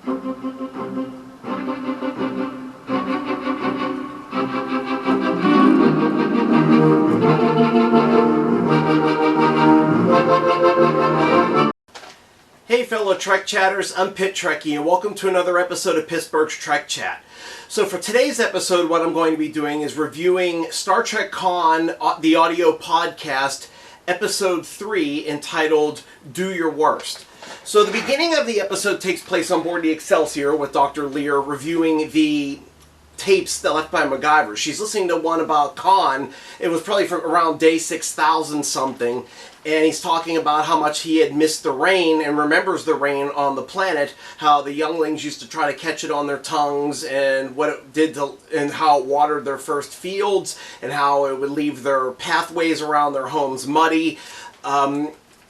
Hey fellow Trek Chatters, I'm Pit Trekkie and welcome to another episode of Pittsburgh's Trek Chat. So for today's episode, what I'm going to be doing is reviewing Star Trek Con, the audio podcast, episode 3, entitled Do Your Worst. So the beginning of the episode takes place on board the Excelsior with Dr. Lear reviewing the tapes that left by MacGyver. She's listening to one about Khan. It was probably from around day 6,000 something, and he's talking about how much he had missed the rain and remembers the rain on the planet, how the younglings used to try to catch it on their tongues and what it did to, and how it watered their first fields and how it would leave their pathways around their homes muddy.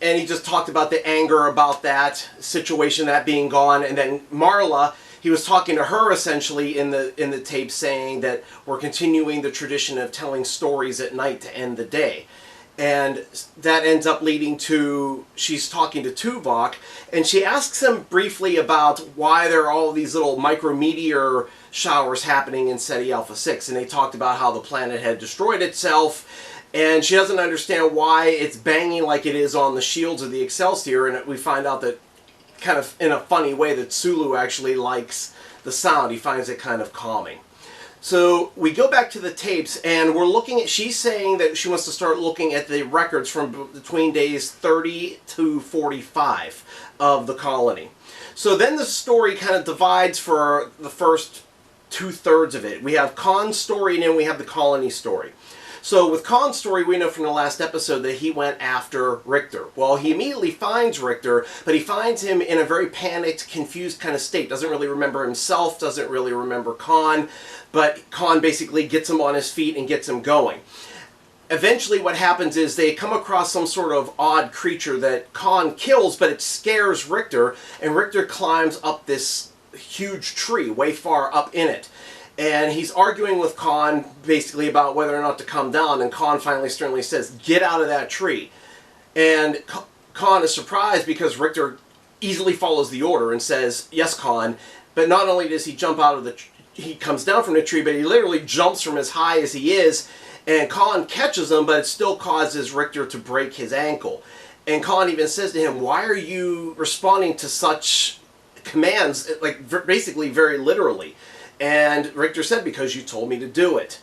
And he just talked about the anger about that situation, that being gone. And then Marla, he was talking to her essentially in the tape, saying that we're continuing the tradition of telling stories at night to end the day. And that ends up leading to, she's talking to Tuvok, and she asks him briefly about why there are all these little micrometeor showers happening in SETI Alpha 6. And they talked about how the planet had destroyed itself, and she doesn't understand why it's banging like it is on the shields of the Excelsior. And we find out that, kind of in a funny way, that Sulu actually likes the sound. He finds it kind of calming. So we go back to the tapes, and we're looking at, she's saying that she wants to start looking at the records from between days 30 to 45 of the colony. So then the story kind of divides for the first 2/3 of it. We have Khan's story, and then we have the colony story. So with Khan's story, we know from the last episode that he went after Richter. Well, he immediately finds Richter, but he finds him in a very panicked, confused kind of state. Doesn't really remember himself, doesn't really remember Khan, but Khan basically gets him on his feet and gets him going. Eventually what happens is they come across some sort of odd creature that Khan kills, but it scares Richter, and Richter climbs up this huge tree way far up in it. And he's arguing with Khan basically about whether or not to come down, and Khan finally sternly says, "Get out of that tree." And Khan is surprised because Richter easily follows the order and says, "Yes, Khan." But not only does he jump out of the he comes down from the tree, but he literally jumps from as high as he is, and Khan catches him, but it still causes Richter to break his ankle. And Khan even says to him, "Why are you responding to such commands, like basically very literally?" And Richter said, "Because you told me to do it."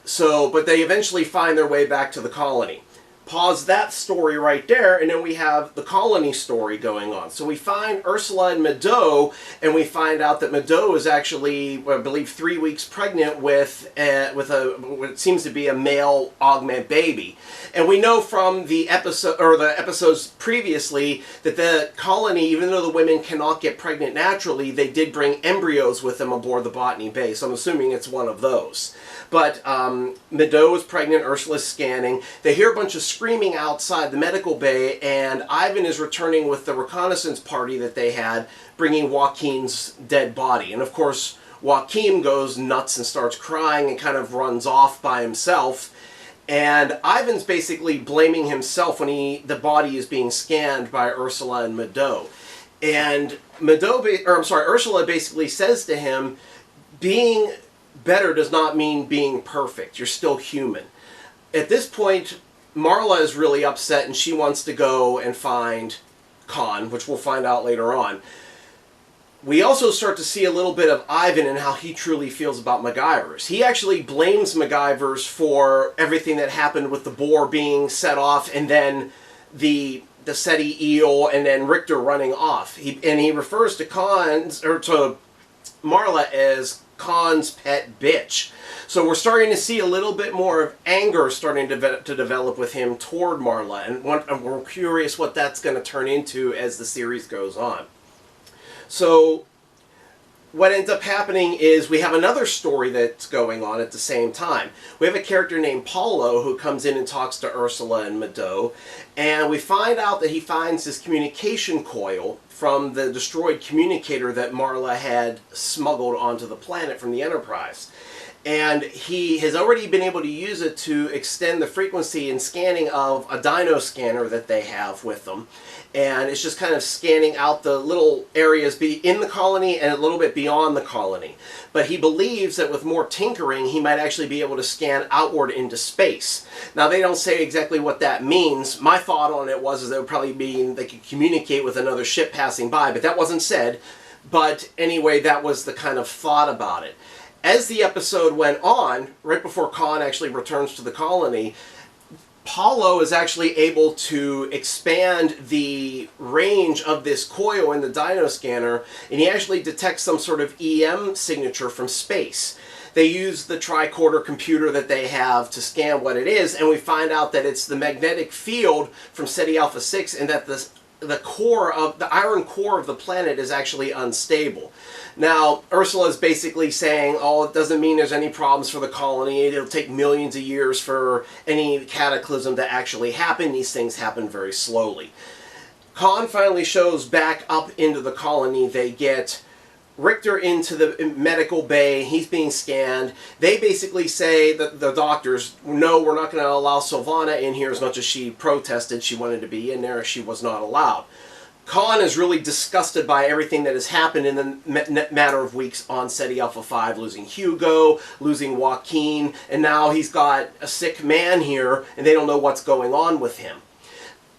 So, but they eventually find their way back to the colony. Pause that story right there, and then we have the colony story going on. So we find Ursula and Meadow, and we find out that Meadow is actually, I believe, 3 weeks pregnant with what seems to be a male augment baby. And we know from the episode, or the episodes previously, that the colony, even though the women cannot get pregnant naturally, they did bring embryos with them aboard the Botany Bay. So I'm assuming it's one of those. But Meadow is pregnant, Ursula's scanning. They hear a bunch of screaming outside the medical bay, and Ivan is returning with the reconnaissance party that they had, bringing Joaquin's dead body. And of course, Joaquin goes nuts and starts crying and kind of runs off by himself. And Ivan's basically blaming himself when the body is being scanned by Ursula and Meadow. And Ursula basically says to him, being better does not mean being perfect. You're still human. At this point, Marla is really upset, and she wants to go and find Khan, which we'll find out later on. We also start to see a little bit of Ivan and how he truly feels about MacGyvers. He actually blames MacGyvers for everything that happened with the boar being set off, and then the SETI eel, and then Richter running off. He refers to to Marla as Khan's pet bitch. So we're starting to see a little bit more of anger starting to develop with him toward Marla, and we're curious what that's going to turn into as the series goes on. So what ends up happening is we have another story that's going on at the same time. We have a character named Paulo who comes in and talks to Ursula and Meadow, and we find out that he finds this communication coil from the destroyed communicator that Marla had smuggled onto the planet from the Enterprise. And he has already been able to use it to extend the frequency and scanning of a dyno scanner that they have with them. And it's just kind of scanning out the little areas in the colony and a little bit beyond the colony. But he believes that with more tinkering, he might actually be able to scan outward into space. Now, they don't say exactly what that means. My thought on it was that it would probably mean they could communicate with another ship passing by, but that wasn't said. But anyway, that was the kind of thought about it. As the episode went on, right before Khan actually returns to the colony, Paulo is actually able to expand the range of this coil in the dyno scanner, and he actually detects some sort of EM signature from space. They use the tricorder computer that they have to scan what it is, and we find out that it's the magnetic field from SETI Alpha 6, and that the core of the iron core of the planet is actually unstable. Now, Ursula is basically saying, oh, it doesn't mean there's any problems for the colony. It'll take millions of years for any cataclysm to actually happen. These things happen very slowly. Khan finally shows back up into the colony. They get Richter into the medical bay. He's being scanned. They basically say, that the doctors, no, we're not going to allow Sylvana in here as much as she protested. She wanted to be in there. She was not allowed. Khan is really disgusted by everything that has happened in the matter of weeks on SETI Alpha 5, losing Hugo, losing Joaquin, and now he's got a sick man here, and they don't know what's going on with him.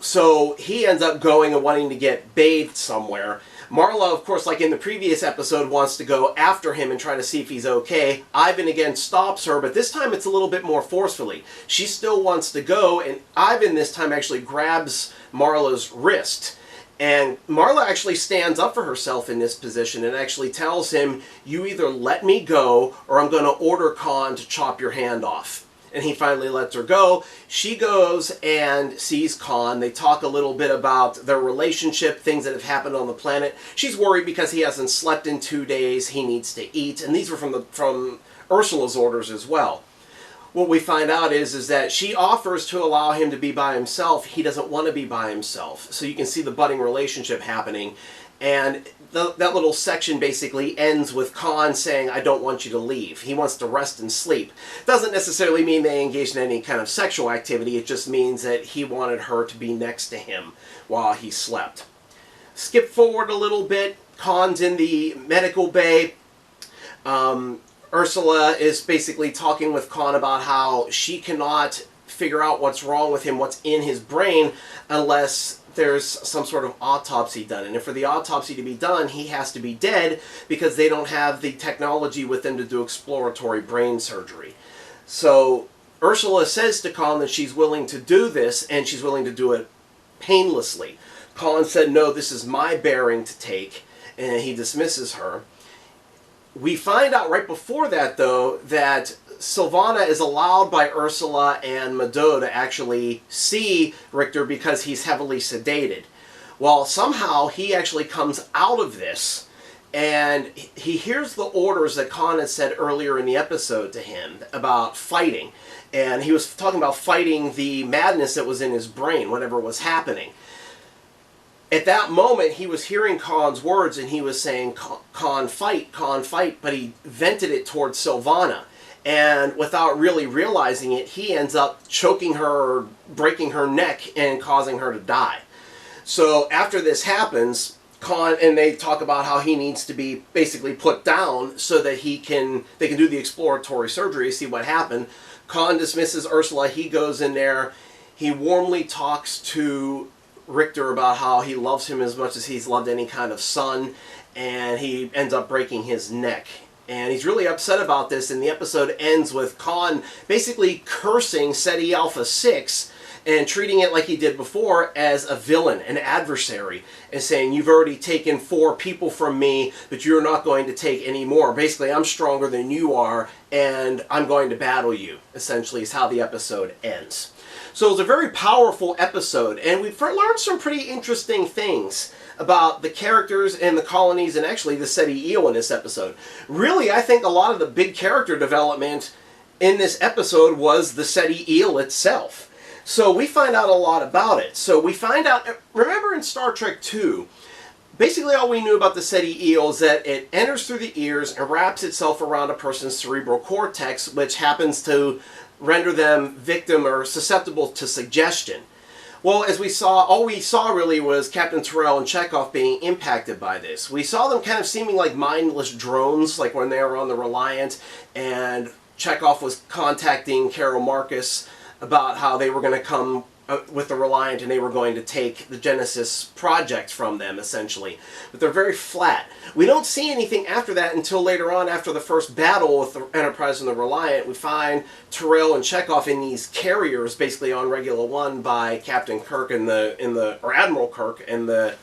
So he ends up going and wanting to get bathed somewhere. Marla, of course, like in the previous episode, wants to go after him and try to see if he's okay. Ivan again stops her, but this time it's a little bit more forcefully. She still wants to go, and Ivan this time actually grabs Marla's wrist. And Marla actually stands up for herself in this position and actually tells him, you either let me go or I'm going to order Khan to chop your hand off. And he finally lets her go. She goes and sees Khan. They talk a little bit about their relationship, things that have happened on the planet. She's worried because he hasn't slept in 2 days. He needs to eat. And these were from Ursula's orders as well. What we find out is that she offers to allow him to be by himself. He doesn't want to be by himself. So you can see the budding relationship happening. And that little section basically ends with Khan saying, I don't want you to leave. He wants to rest and sleep. Doesn't necessarily mean they engaged in any kind of sexual activity. It just means that he wanted her to be next to him while he slept. Skip forward a little bit. Khan's in the medical bay. Ursula is basically talking with Khan about how she cannot figure out what's wrong with him, what's in his brain, unless there's some sort of autopsy done. And for the autopsy to be done, he has to be dead because they don't have the technology with them to do exploratory brain surgery. So Ursula says to Khan that she's willing to do this, and she's willing to do it painlessly. Khan said, no, this is my bearing to take, and he dismisses her. We find out right before that, though, that Sylvana is allowed by Ursula and Mado to actually see Richter because he's heavily sedated. Well, somehow he actually comes out of this, and he hears the orders that Khan had said earlier in the episode to him about fighting. And he was talking about fighting the madness that was in his brain, whatever was happening. At that moment, he was hearing Khan's words, and he was saying, Khan, fight, but he vented it towards Sylvana. And without really realizing it, he ends up choking her, breaking her neck, and causing her to die. So after this happens, Khan, and they talk about how he needs to be basically put down so that they can do the exploratory surgery, see what happened. Khan dismisses Ursula. He goes in there. He warmly talks to Richter about how he loves him as much as he's loved any kind of son, and he ends up breaking his neck. And he's really upset about this, and the episode ends with Khan basically cursing SETI Alpha 6 and treating it like he did before as a villain, an adversary, and saying, you've already taken 4 people from me, but you're not going to take any more. Basically, I'm stronger than you are, and I'm going to battle you, essentially, is how the episode ends. So it's a very powerful episode, and we've learned some pretty interesting things about the characters and the colonies, and actually the SETI eel in this episode. Really, I think a lot of the big character development in this episode was the SETI eel itself. So we find out a lot about it. So we find out, remember in Star Trek II, Basically, all we knew about the SETI eel is that it enters through the ears and wraps itself around a person's cerebral cortex, which happens to render them victim or susceptible to suggestion. Well, as we saw, all we saw really was Captain Terrell and Chekhov being impacted by this. We saw them kind of seeming like mindless drones, like when they were on the Reliant, and Chekhov was contacting Carol Marcus about how they were going to come with the Reliant and they were going to take the Genesis project from them, essentially. But they're very flat. We don't see anything after that until later on, after the first battle with the Enterprise and the Reliant. We find Terrell and Chekhov in these carriers, basically on Regula 1 by Captain Kirk or Admiral Kirk and the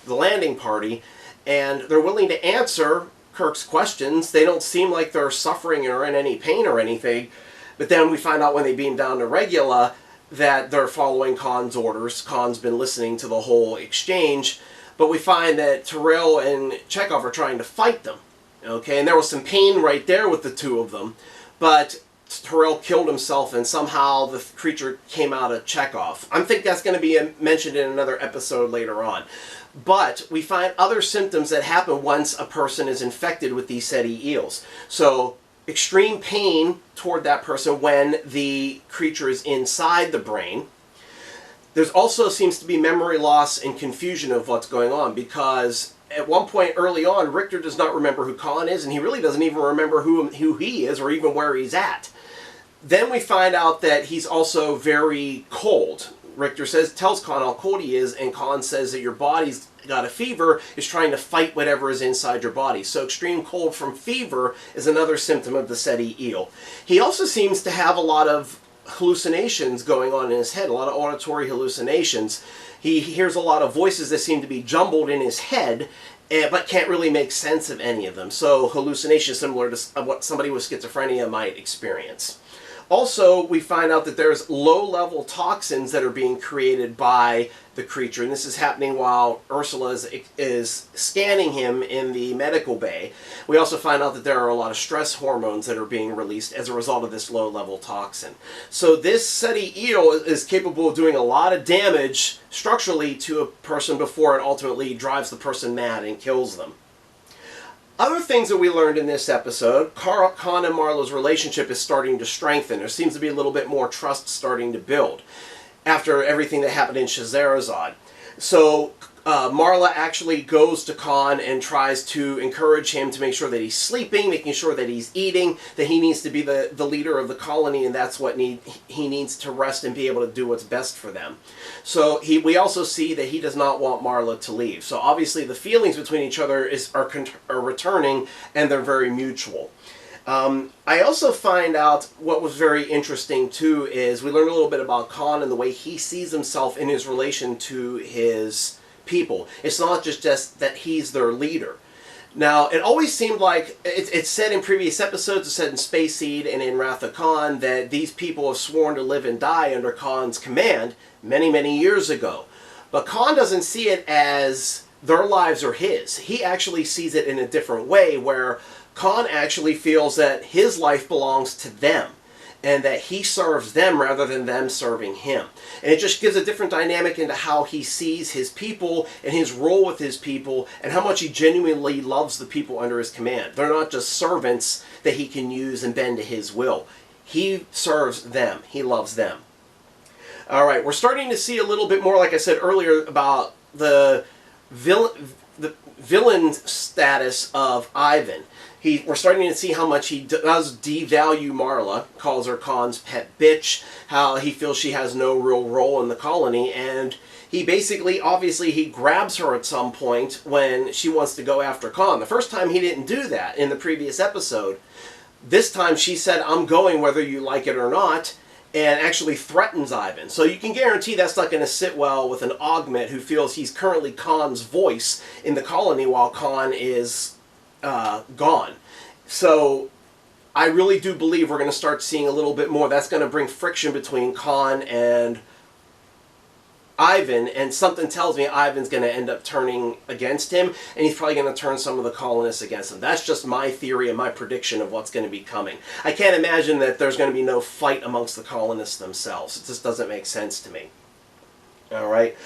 landing party, and they're willing to answer Kirk's questions. They don't seem like they're suffering or in any pain or anything. But then we find out when they beam down to Regula that they're following Khan's orders. Khan's been listening to the whole exchange, but we find that Terrell and Chekhov are trying to fight them. Okay, and there was some pain right there with the two of them, but Terrell killed himself and somehow the creature came out of Chekhov. I think that's going to be mentioned in another episode later on. But we find other symptoms that happen once a person is infected with these SETI eels. So extreme pain toward that person when the creature is inside the brain. There's also seems to be memory loss and confusion of what's going on, because at one point early on, Richter does not remember who Khan is, and he really doesn't even remember who he is or even where he's at. Then we find out that he's also very cold. Richter tells Khan how cold he is, and Khan says that your body's got a fever, is trying to fight whatever is inside your body. So extreme cold from fever is another symptom of the SETI eel. He also seems to have a lot of hallucinations going on in his head, a lot of auditory hallucinations. He hears a lot of voices that seem to be jumbled in his head, but can't really make sense of any of them. So hallucinations similar to what somebody with schizophrenia might experience. Also, we find out that there's low-level toxins that are being created by the creature, and this is happening while Ursula is scanning him in the medical bay. We also find out that there are a lot of stress hormones that are being released as a result of this low-level toxin. So this SETI eel is capable of doing a lot of damage structurally to a person before it ultimately drives the person mad and kills them. Other things that we learned in this episode, Khan and Marla's relationship is starting to strengthen. There seems to be a little bit more trust starting to build after everything that happened in Scheherazade. So Marla actually goes to Khan and tries to encourage him to make sure that he's sleeping, making sure that he's eating, that he needs to be the leader of the colony, and that's what he needs to rest and be able to do what's best for them. So we also see that he does not want Marla to leave. So obviously the feelings between each other are returning, and they're very mutual. I also find out what was very interesting too is we learned a little bit about Khan and the way he sees himself in his relation to his people. It's not just that he's their leader. Now, it always seemed like, it's said in previous episodes, it's said in Space Seed and in Wrath of Khan, that these people have sworn to live and die under Khan's command many, many years ago. But Khan doesn't see it as their lives are his. He actually sees it in a different way, where Khan actually feels that his life belongs to them, and that he serves them rather than them serving him. And it just gives a different dynamic into how he sees his people and his role with his people, and how much he genuinely loves the people under his command. They're not just servants that he can use and bend to his will. He serves them. He loves them. All right, we're starting to see a little bit more, like I said earlier, about the villain status of Ivan. We're starting to see how much he does devalue Marla, calls her Khan's pet bitch, how he feels she has no real role in the colony, and he basically, obviously, he grabs her at some point when she wants to go after Khan. The first time he didn't do that in the previous episode. This time she said, I'm going whether you like it or not, and actually threatens Ivan. So you can guarantee that's not going to sit well with an augment who feels he's currently Khan's voice in the colony while Khan is gone. So I really do believe we're going to start seeing a little bit more. That's going to bring friction between Khan and Ivan, and something tells me Ivan's going to end up turning against him, and he's probably going to turn some of the colonists against him. That's just my theory and my prediction of what's going to be coming. I can't imagine that there's going to be no fight amongst the colonists themselves. It just doesn't make sense to me. All right.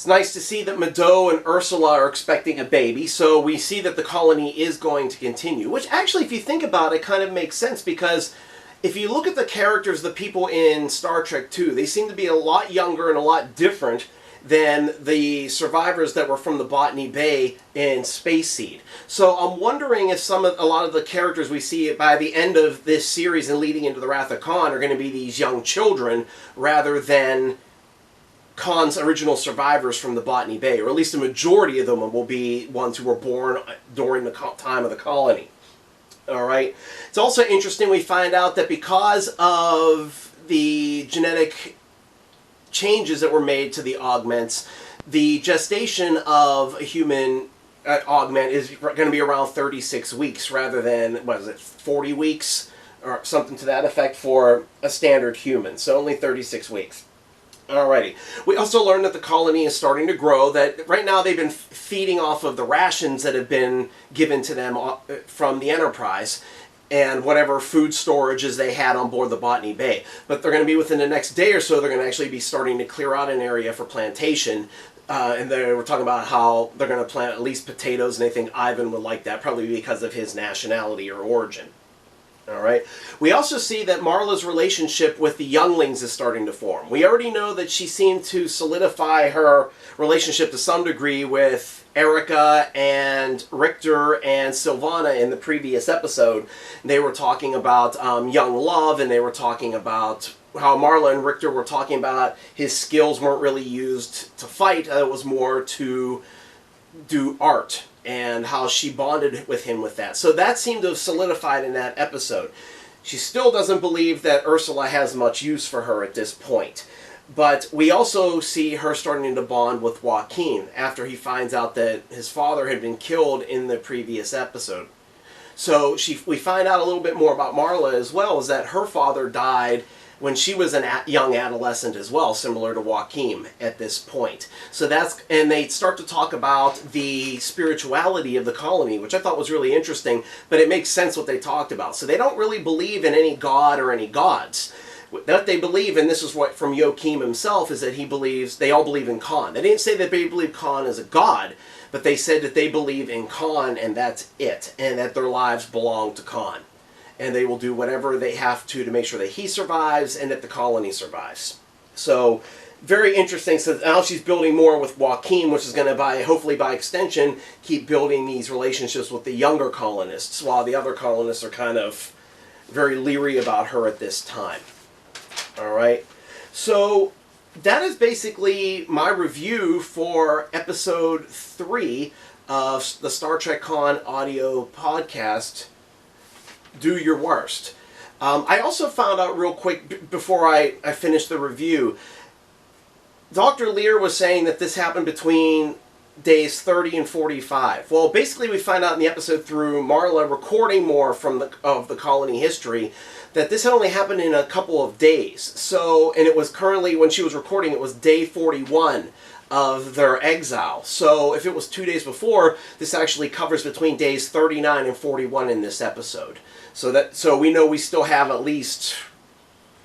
It's nice to see that Mado and Ursula are expecting a baby, so we see that the colony is going to continue. Which actually, if you think about it, kind of makes sense, because if you look at the characters, the people in Star Trek II, they seem to be a lot younger and a lot different than the survivors that were from the Botany Bay in Space Seed. So I'm wondering if a lot of the characters we see by the end of this series and leading into the Wrath of Khan are going to be these young children rather than Khan's original survivors from the Botany Bay, or at least a majority of them will be ones who were born during the time of the colony. All right. It's also interesting we find out that because of the genetic changes that were made to the augments, the gestation of a human augment is going to be around 36 weeks rather than, 40 weeks or something to that effect for a standard human. So only 36 weeks. Alrighty. We also learned that the colony is starting to grow, that right now they've been feeding off of the rations that have been given to them from the Enterprise and whatever food storages they had on board the Botany Bay. But they're going to be within the next day or so, they're going to actually be starting to clear out an area for plantation. And they were talking about how they're going to plant at least potatoes, and they think Ivan would like that, probably because of his nationality or origin. All right. We also see that Marla's relationship with the younglings is starting to form. We already know that she seemed to solidify her relationship to some degree with Erica and Richter and Sylvana in the previous episode. They were talking about young love, and they were talking about how Marla and Richter were talking about his skills weren't really used to fight. It was more to do art, and how she bonded with him with that. So that seemed to have solidified in that episode. She still doesn't believe that Ursula has much use for her at this point. But we also see her starting to bond with Joaquin after he finds out that his father had been killed in the previous episode. So we find out a little bit more about Marla as well, is that her father died when she was a young adolescent as well, similar to Joaquin at this point. So and they start to talk about the spirituality of the colony, which I thought was really interesting, but it makes sense what they talked about. So they don't really believe in any god or any gods. What they believe, and this is what from Joaquin himself, is that they all believe in Khan. They didn't say that they believe Khan is a god, but they said that they believe in Khan, and that's it, and that their lives belong to Khan. And they will do whatever they have to make sure that he survives and that the colony survives. So, very interesting. So now she's building more with Joaquin, which is going to, hopefully by extension, keep building these relationships with the younger colonists, while the other colonists are kind of very leery about her at this time. All right. So that is basically my review for episode 3 of the Star Trek Con audio podcast, Do Your Worst. I also found out real quick before I finished the review, Dr. Lear was saying that this happened between days 30 and 45. Well, basically we find out in the episode through Marla recording more of the colony history that this had only happened in a couple of days. So, and it was currently, when she was recording, it was day 41 of their exile. So if it was 2 days before, this actually covers between days 39 and 41 in this episode. So we know we still have at least,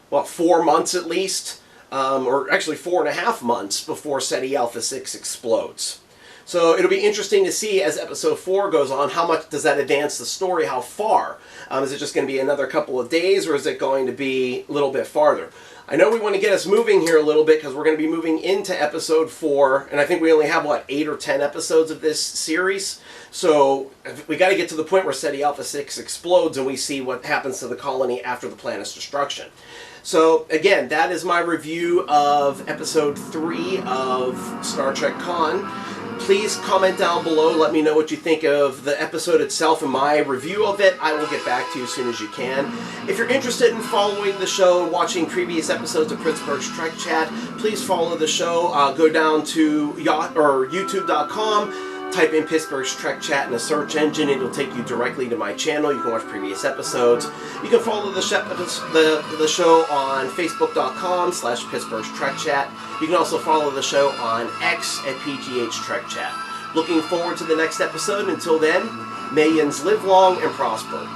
4 months at least, or actually 4.5 months before SETI Alpha 6 explodes. So it'll be interesting to see as episode 4 goes on, how much does that advance the story, how far? Is it just going to be another couple of days, or is it going to be a little bit farther? I know we want to get us moving here a little bit because we're going to be moving into episode 4, and I think we only have, 8 or 10 episodes of this series. So we got to get to the point where SETI Alpha 6 explodes and we see what happens to the colony after the planet's destruction. So again, that is my review of episode 3 of Star Trek Con. Please comment down below, let me know what you think of the episode itself and my review of it. I will get back to you as soon as you can. If you're interested in following the show and watching previous episodes of Pittsburgh's Trek Chat, please follow the show. Go down to youtube.com, type in Pittsburgh's Trek Chat in the search engine, and it'll take you directly to my channel. You can watch previous episodes. You can follow the show on facebook.com/Pittsburgh's Trek Chat. You can also follow the show on X at PGH Trek Chat. Looking forward to the next episode. Until then, may yins live long and prosper.